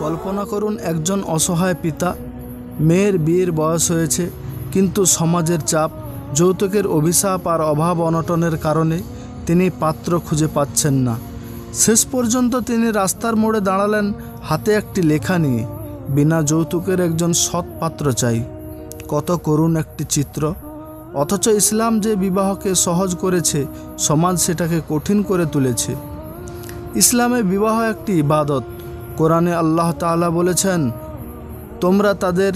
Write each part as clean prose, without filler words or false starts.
কল্পনা করুন একজন অসহায় পিতা, মেয়ের বিয়ের বয়স হয়েছে, কিন্তু সমাজের চাপ, যৌতুকের অভিশাপ আর অভাব অনটনের কারণে তিনি পাত্র খুঁজে পাচ্ছেন না। শেষ পর্যন্ত তিনি রাস্তার মোড়ে দাঁড়ালেন হাতে একটি লেখা নিয়ে, বিনা যৌতুকের একজন সৎ পাত্র চাই। কত করুণ একটি চিত্র! অথচ ইসলাম যে বিবাহকে সহজ করেছে, সমাজ সেটাকে কঠিন করে তুলেছে। ইসলামে বিবাহ একটি ইবাদত। কোরআনে আল্লাহ তাআলা বলেছেন, তোমরা তাদের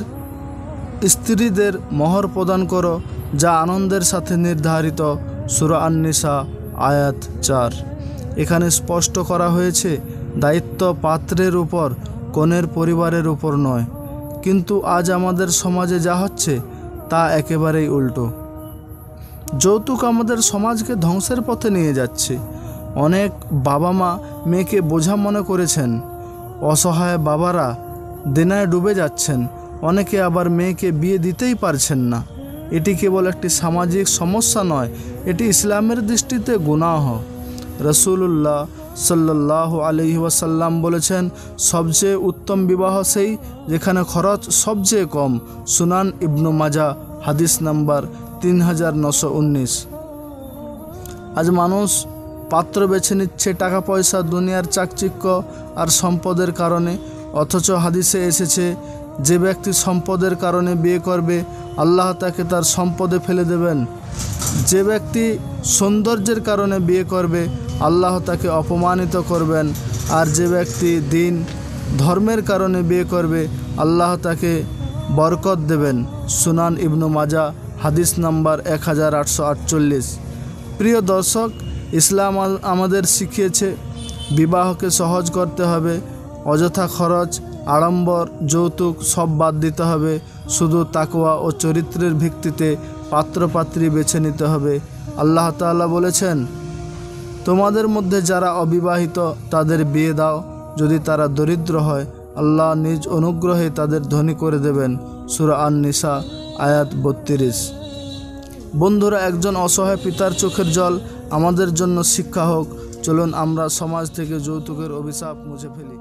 স্ত্রীদের মোহর প্রদান করো যা আনন্দের সাথে নির্ধারিত। সূরা আন-নিসা আয়াত 4। এখানে স্পষ্ট করা হয়েছে দায়িত্ব পাত্রের উপর, কনের পরিবারের উপর নয়। কিন্তু আজ আমাদের সমাজে যা হচ্ছে তা একেবারেই উল্টো। যৌতুক আমাদের সমাজকে ধ্বংসের পথে নিয়ে যাচ্ছে। অনেক বাবা মা মেয়েকে বোঝা মনে করেছেন, অসহায় বাবারা দেনায় ডুবে যাচ্ছেন, অনেকে আবার মেয়েকে বিয়ে দিতেই পারছেন না। এটি কেবল একটি সামাজিক সমস্যা নয়, এটি ইসলামের দৃষ্টিতে গুনাহ। রাসূলুল্লাহ সাল্লাল্লাহু আলাইহি ওয়াসাল্লাম বলেছেন, সবচেয়ে উত্তম বিবাহ সেই যেখানে খরচ সবচেয়ে কম। সুনান ইবনু মাজা হাদিস নাম্বার 3919। আজ মানুষ পাত্র বেছে নিচ্ছে টাকা পয়সা, দুনিয়ার চাকচিক্য আর সম্পদের কারণে। অথচ হাদিসে এসেছে, যে ব্যক্তি সম্পদের কারণে বিয়ে করবে আল্লাহ তাকে তার সম্পদে ফেলে দেবেন। যে ব্যক্তি সৌন্দর্যের কারণে বিয়ে করবে আল্লাহ তাকে অপমানিত করবেন। আর যে ব্যক্তি দিন ধর্মের কারণে বিয়ে করবে আল্লাহ তাকে বরকত দেবেন। সুনান ইবনু মাজা হাদিস নাম্বার 1848। প্রিয় দর্শক, ইসলাম আমাদের শিখিয়েছে বিবাহকে সহজ করতে হবে। অযথা খরচ, আড়ম্বর, যৌতুক সব বাদ দিতে হবে। শুধু তাকওয়া ও চরিত্রের ভিত্তিতে পাত্রপাত্রী বেছে নিতে হবে। আল্লাহ তাআলা বলেছেন, তোমাদের মধ্যে যারা অবিবাহিত তাদের বিয়ে দাও, যদি তারা দরিদ্র হয় আল্লাহ নিজ অনুগ্রহে তাদের ধনী করে দেবেন। সূরা আন-নিসা আয়াত 32। বন্ধুরা, একজন অসহায় পিতার চোখের জল আমাদের জন্য শিক্ষা হোক। চলুন আমরা সমাজ থেকে যৌতুকের অভিশাপ মুছে ফেলি।